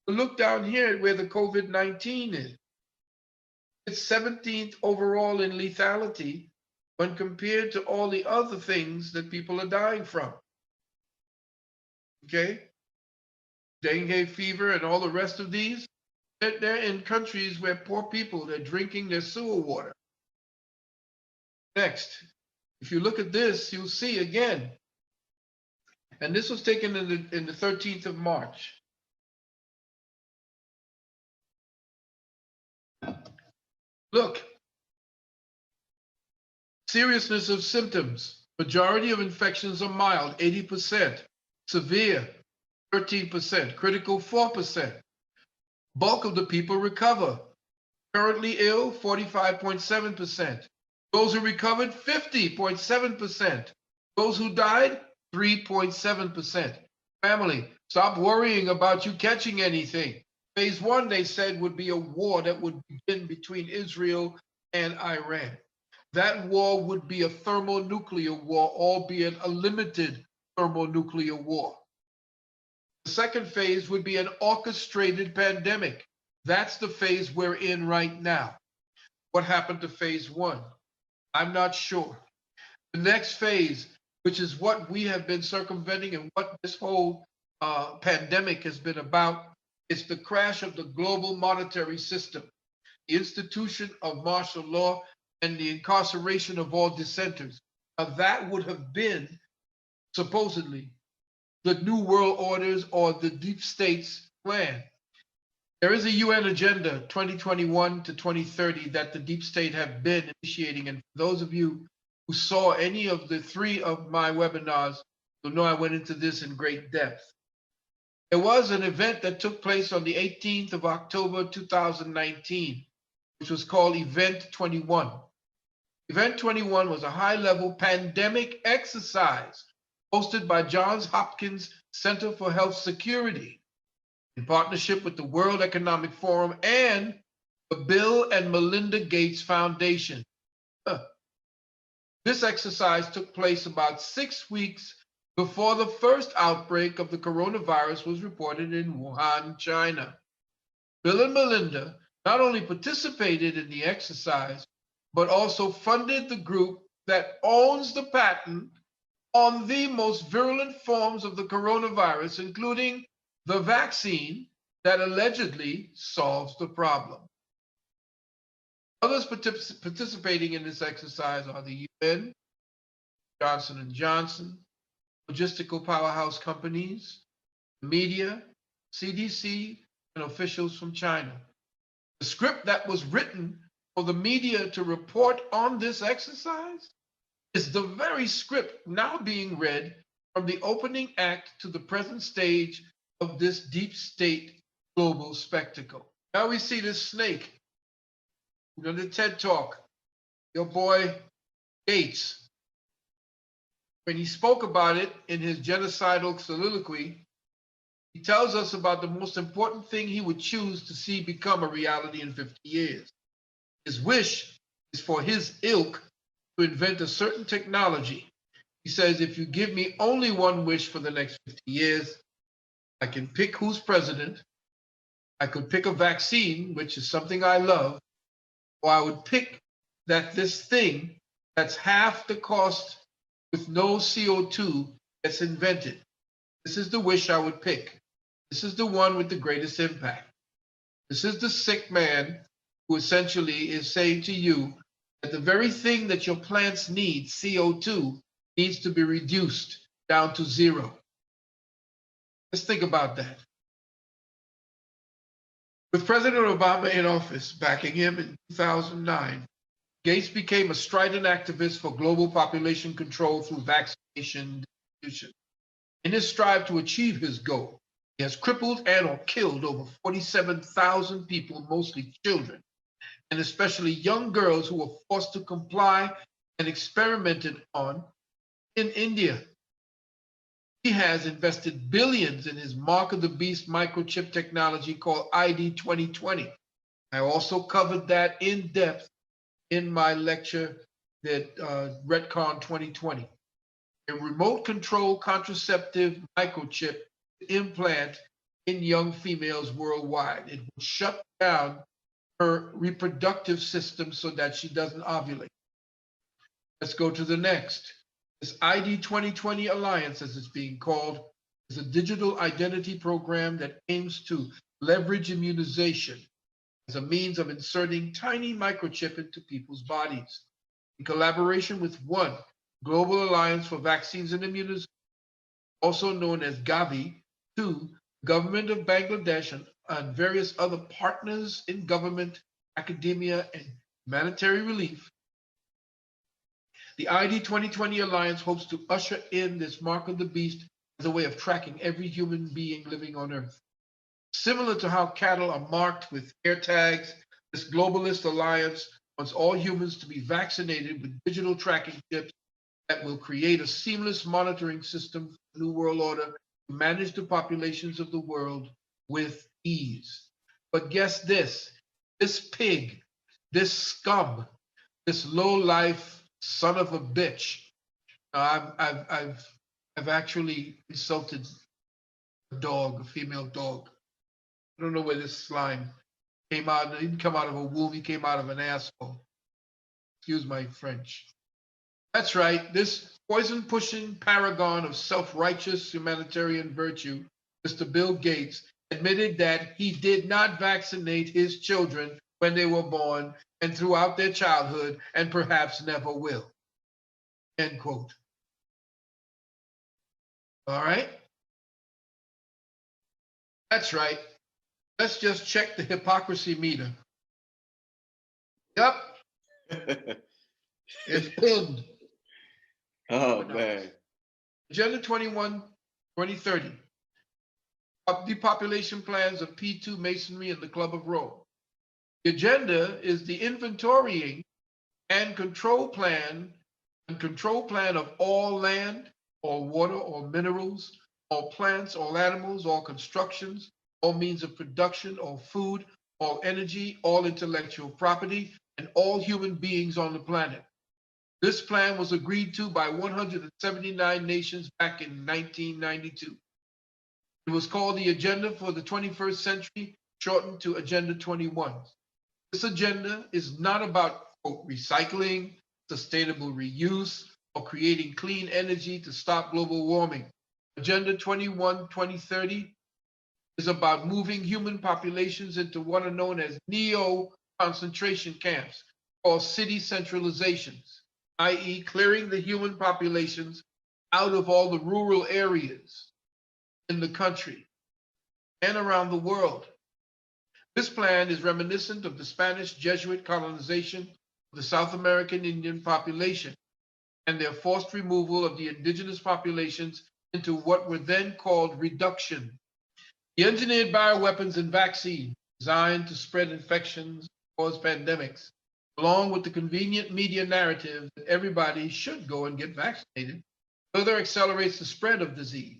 Look down here at where the COVID-19 is. It's 17th overall in lethality when compared to all the other things that people are dying from. Okay? Dengue fever and all the rest of these, they're in countries where poor people, they're drinking their sewer water. Next, if you look at this, you'll see again, and this was taken in the 13th of March. Look, seriousness of symptoms. Majority of infections are mild, 80%. Severe, 13%. Critical, 4%. Bulk of the people recover. Currently ill, 45.7%. Those who recovered, 50.7%. Those who died, 3.7%. Family, stop worrying about you catching anything. Phase one, they said, would be a war that would begin between Israel and Iran. That war would be a thermonuclear war, albeit a limited thermonuclear war. The second phase would be an orchestrated pandemic. That's the phase we're in right now. What happened to phase one? I'm not sure. The next phase, which is what we have been circumventing and what this whole pandemic has been about, is the crash of the global monetary system, the institution of martial law, and the incarceration of all dissenters. Now, that would have been supposedly the New World Orders or the deep state's plan. There is a UN agenda 2021 to 2030 that the deep state have been initiating. And for those of you who saw any of the three of my webinars, you'll know I went into this in great depth. There was an event that took place on the 18th of October 2019, which was called Event 21. Event 21 was a high-level pandemic exercise hosted by Johns Hopkins Center for Health Security in partnership with the World Economic Forum and the Bill and Melinda Gates Foundation. This exercise took place about 6 weeks before the first outbreak of the coronavirus was reported in Wuhan, China. Bill and Melinda not only participated in the exercise, but also funded the group that owns the patent on the most virulent forms of the coronavirus, including the vaccine that allegedly solves the problem. Others participating in this exercise are the UN, Johnson & Johnson, logistical powerhouse companies, the media, CDC, and officials from China. The script that was written for the media to report on this exercise is the very script now being read from the opening act to the present stage of this deep state global spectacle. Now we see this snake. In the TED Talk, your boy Gates, when he spoke about it in his genocidal soliloquy, he tells us about the most important thing he would choose to see become a reality in 50 years. His wish is for his ilk to invent a certain technology. He says, if you give me only one wish for the next 50 years, I can pick who's president, I could pick a vaccine, which is something I love, or I would pick that this thing that's half the cost with no CO2 gets invented. This is the wish I would pick. This is the one with the greatest impact. This is the sick man who essentially is saying to you that the very thing that your plants need, CO2, needs to be reduced down to zero. Let's think about that. With President Obama in office backing him in 2009, Gates became a strident activist for global population control through vaccination distribution. In his strive to achieve his goal, he has crippled and or killed over 47,000 people, mostly children, and especially young girls who were forced to comply and experimented on in India. He has invested billions in his Mark of the Beast microchip technology called ID 2020. I also covered that in depth in my lecture that Retcon 2020. A remote control contraceptive microchip implant in young females worldwide. It will shut down her reproductive system so that she doesn't ovulate. Let's go to the next. This ID 2020 Alliance, as it's being called, is a digital identity program that aims to leverage immunization as a means of inserting tiny microchip into people's bodies. In collaboration with one, Global Alliance for Vaccines and Immunization, also known as Gavi, two, government of Bangladesh and various other partners in government, academia, and humanitarian relief, the ID 2020 Alliance hopes to usher in this mark of the beast as a way of tracking every human being living on Earth. Similar to how cattle are marked with air tags, this globalist alliance wants all humans to be vaccinated with digital tracking chips that will create a seamless monitoring system for the New World Order to manage the populations of the world with ease. But guess this pig, this scum, this low-life son of a bitch. I've actually insulted a dog, a female dog. I don't know where this slime came out. He didn't come out of a womb. He came out of an asshole. Excuse my French. That's right. This poison-pushing paragon of self-righteous humanitarian virtue, Mr. Bill Gates, admitted that he did not vaccinate his children when they were born and throughout their childhood, and perhaps never will. End quote. All right? That's right. Let's just check the hypocrisy meter. Yep. It's pinned. Oh, man. Agenda 21, 2030. Depopulation plans of P2 Masonry and the Club of Rome. The agenda is the inventorying and control plan of all land, all water, all minerals, all plants, all animals, all constructions, all means of production, all food, all energy, all intellectual property, and all human beings on the planet. This plan was agreed to by 179 nations back in 1992. It was called the Agenda for the 21st Century, shortened to Agenda 21. This agenda is not about, quote, recycling, sustainable reuse, or creating clean energy to stop global warming. Agenda 21, 2030 is about moving human populations into what are known as neo-concentration camps, or city centralizations, i.e. clearing the human populations out of all the rural areas in the country and around the world. This plan is reminiscent of the Spanish Jesuit colonization of the South American Indian population and their forced removal of the indigenous populations into what were then called reduction. The engineered bioweapons and vaccines designed to spread infections, cause pandemics, along with the convenient media narrative that everybody should go and get vaccinated, further accelerates the spread of disease.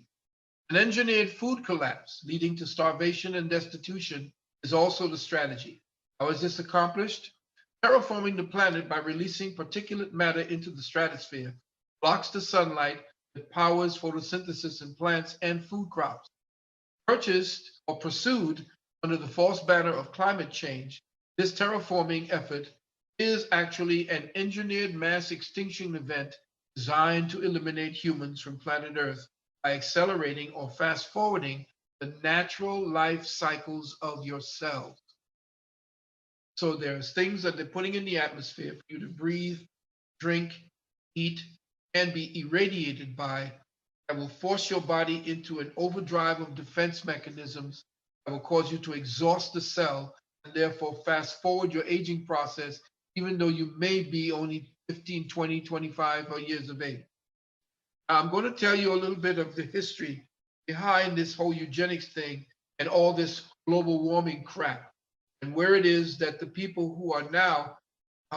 An engineered food collapse leading to starvation and destitution is also the strategy. How is this accomplished? Terraforming the planet by releasing particulate matter into the stratosphere blocks the sunlight that powers photosynthesis in plants and food crops. Purchased or pursued under the false banner of climate change, this terraforming effort is actually an engineered mass extinction event designed to eliminate humans from planet Earth by accelerating or fast forwarding the natural life cycles of your cells. So there's things that they're putting in the atmosphere for you to breathe, drink, eat, and be irradiated by that will force your body into an overdrive of defense mechanisms that will cause you to exhaust the cell and therefore fast forward your aging process, even though you may be only 15, 20, 25 years of age. Now, I'm going to tell you a little bit of the history behind this whole eugenics thing and all this global warming crap, and where it is that the people who are now,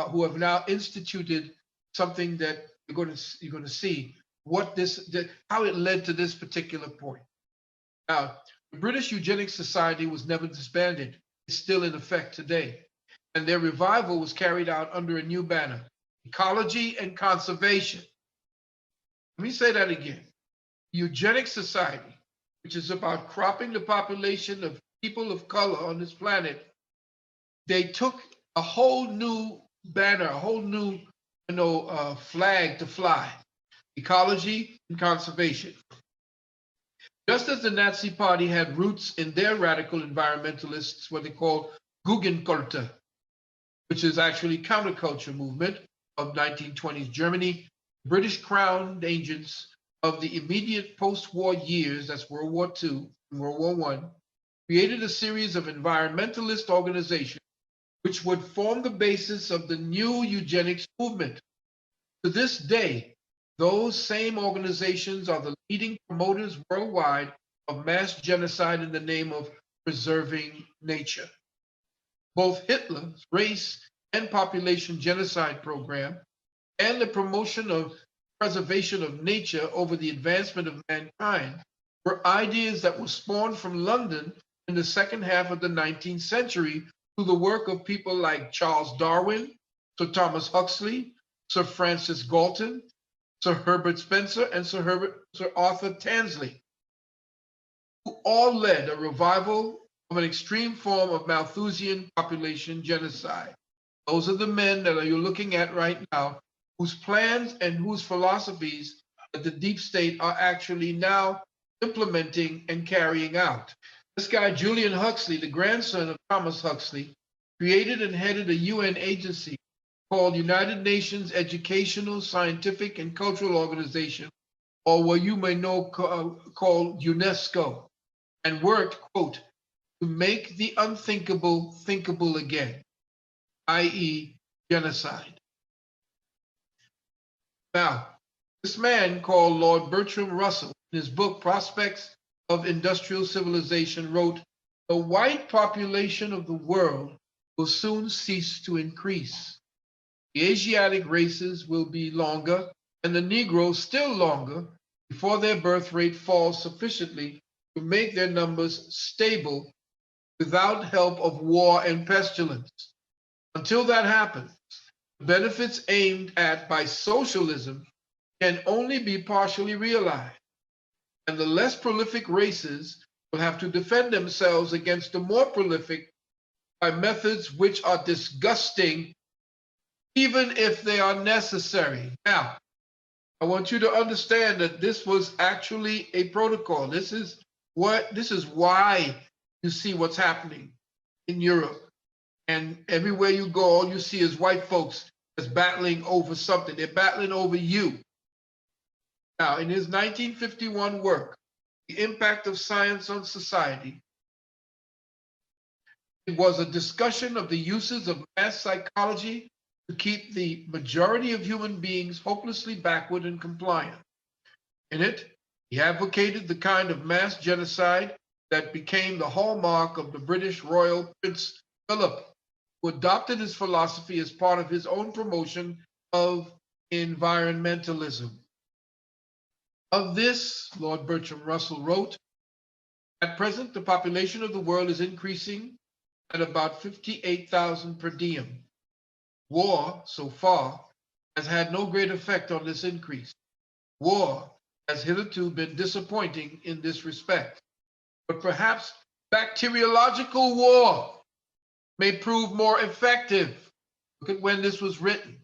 who have now instituted something that you're going to see what how it led to this particular point. Now, the British Eugenics Society was never disbanded. It's still in effect today. And their revival was carried out under a new banner, ecology and conservation. Let me say that again. Eugenics Society which is about cropping the population of people of color on this planet, they took a whole new banner, a whole new, flag to fly: ecology and conservation. Just as the Nazi Party had roots in their radical environmentalists, what they call Guggenkultur, which is actually counterculture movement of 1920s Germany, British Crown agents of the immediate post-war years, that's World War II and World War I, created a series of environmentalist organizations which would form the basis of the new eugenics movement. To this day, those same organizations are the leading promoters worldwide of mass genocide in the name of preserving nature. Both Hitler's race and population genocide program and the promotion of preservation of nature over the advancement of mankind were ideas that were spawned from London in the second half of the 19th century through the work of people like Charles Darwin, Sir Thomas Huxley, Sir Francis Galton, Sir Herbert Spencer, and Sir Arthur Tansley, who all led a revival of an extreme form of Malthusian population genocide. Those are the men that you're looking at right now, whose plans and whose philosophies that the deep state are actually now implementing and carrying out. This guy, Julian Huxley, the grandson of Thomas Huxley, created and headed a UN agency called United Nations Educational, Scientific, and Cultural Organization, or what you may know called UNESCO, and worked, quote, to make the unthinkable thinkable again, i.e. genocide. Now, this man called Lord Bertrand Russell, in his book Prospects of Industrial Civilization, wrote, "The white population of the world will soon cease to increase. The Asiatic races will be longer, and the Negroes still longer, before their birth rate falls sufficiently to make their numbers stable without help of war and pestilence. Until that happens, the benefits aimed at by socialism can only be partially realized, and the less prolific races will have to defend themselves against the more prolific by methods which are disgusting, even if they are necessary." Now, I want you to understand that this was actually a protocol. This is why you see what's happening in Europe. And everywhere you go, all you see is white folks that's battling over something. They're battling over you. Now, in his 1951 work, The Impact of Science on Society, it was a discussion of the uses of mass psychology to keep the majority of human beings hopelessly backward and compliant. In it, he advocated the kind of mass genocide that became the hallmark of the British royal Prince Philip, who adopted his philosophy as part of his own promotion of environmentalism. Of this, Lord Bertrand Russell wrote, "At present, the population of the world is increasing at about 58,000 per diem. War, so far, has had no great effect on this increase. War has hitherto been disappointing in this respect, but perhaps bacteriological war may prove more effective." Look at when this was written.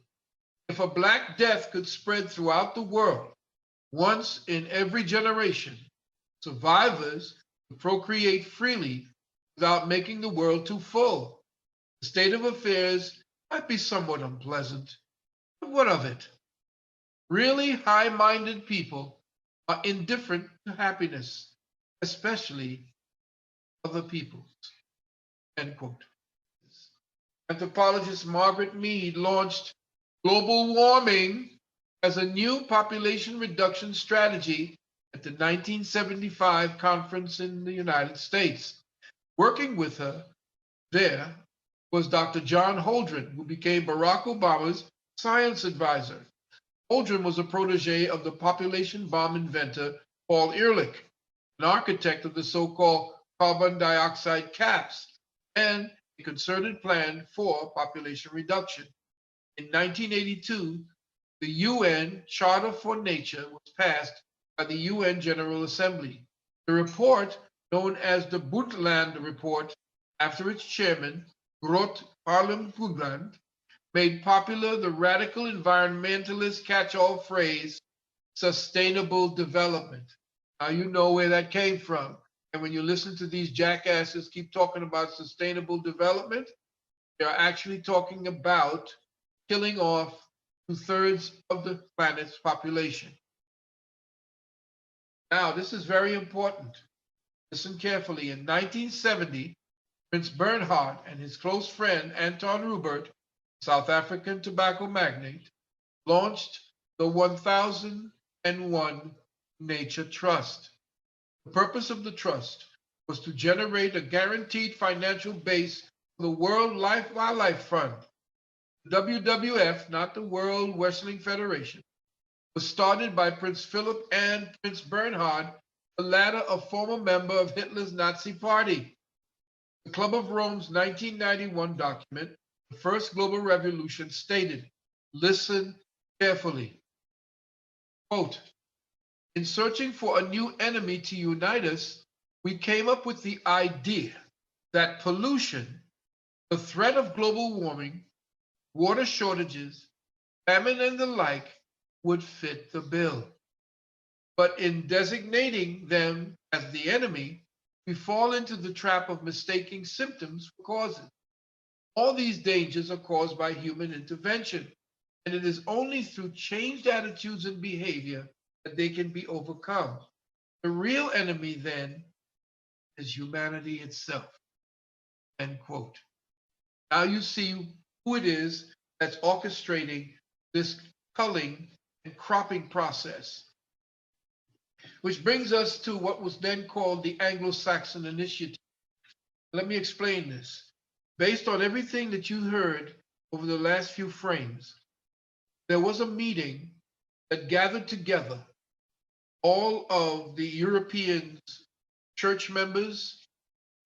"If a Black Death could spread throughout the world once in every generation, survivors would procreate freely without making the world too full. The state of affairs might be somewhat unpleasant, but what of it? Really high-minded people are indifferent to happiness, especially other people's." End quote. Anthropologist Margaret Mead launched global warming as a new population reduction strategy at the 1975 conference in the United States. Working with her there was Dr. John Holdren, who became Barack Obama's science advisor. Holdren was a protege of the population bomb inventor Paul Ehrlich, an architect of the so-called carbon dioxide caps, and a concerted plan for population reduction. In 1982, the UN Charter for Nature was passed by the UN General Assembly, The report, known as the Brundtland Report, after its chairman, Groot Harlem Brundtland, made popular the radical environmentalist catch-all phrase, sustainable development. Now you know where that came from. And when you listen to these jackasses keep talking about sustainable development, they're actually talking about killing off 2/3 of the planet's population. Now, this is very important. Listen carefully. In 1970, Prince Bernhard and his close friend Anton Rupert, South African tobacco magnate, launched the 1001 Nature Trust. The purpose of the trust was to generate a guaranteed financial base for the World Wildlife Fund. The WWF, not the World Wrestling Federation, was started by Prince Philip and Prince Bernhard, the latter a former member of Hitler's Nazi Party. The Club of Rome's 1991 document, The First Global Revolution, stated, listen carefully, quote, in searching for a new enemy to unite us, we came up with the idea that pollution, the threat of global warming, water shortages, famine, and the like would fit the bill. But in designating them as the enemy, we fall into the trap of mistaking symptoms for causes. All these dangers are caused by human intervention, and it is only through changed attitudes and behavior that they can be overcome. The real enemy, then, is humanity itself. End quote. Now you see who it is that's orchestrating this culling and cropping process. Which brings us to what was then called the Anglo-Saxon Initiative. Let me explain this. Based on everything that you heard over the last few frames, there was a meeting that gathered together all of the European church members,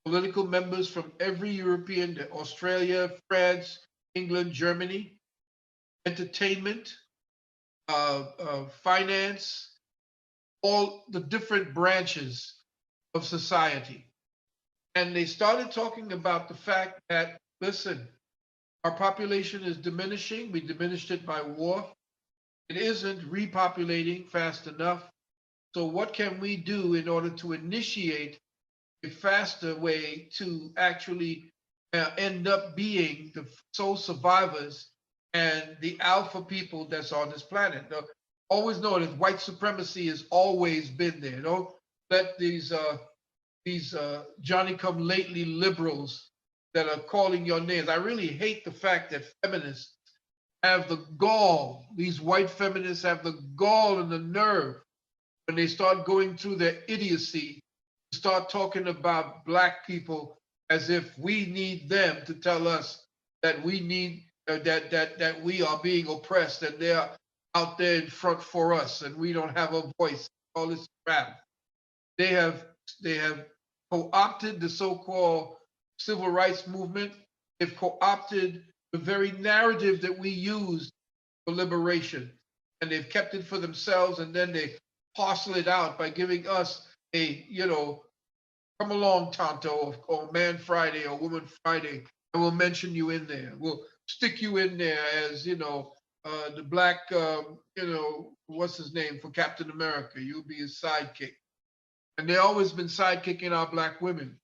political members from every European, Australia, France, England, Germany, entertainment, finance, all the different branches of society. And they started talking about the fact that, listen, our population is diminishing. We diminished it by war. It isn't repopulating fast enough. So what can we do in order to initiate a faster way to actually end up being the sole survivors and the alpha people that's on this planet? Now, always know that white supremacy has always been there. Don't let these Johnny-come-lately liberals that are calling your names. I really hate the fact that feminists have the gall, these white feminists have the gall and the nerve when they start going through their idiocy to start talking about Black people as if we need them to tell us that we need that we are being oppressed and they're out there in front for us and we don't have a voice. All this crap. They have co-opted the so-called civil rights movement. They've co-opted the very narrative that we use for liberation, and they've kept it for themselves, and then they parcel it out by giving us a, come along, Tonto, or Man Friday or Woman Friday, and we'll mention you in there. We'll stick you in there as, the Black, what's his name, for Captain America. You'll be his sidekick. And they always been sidekicking our Black women.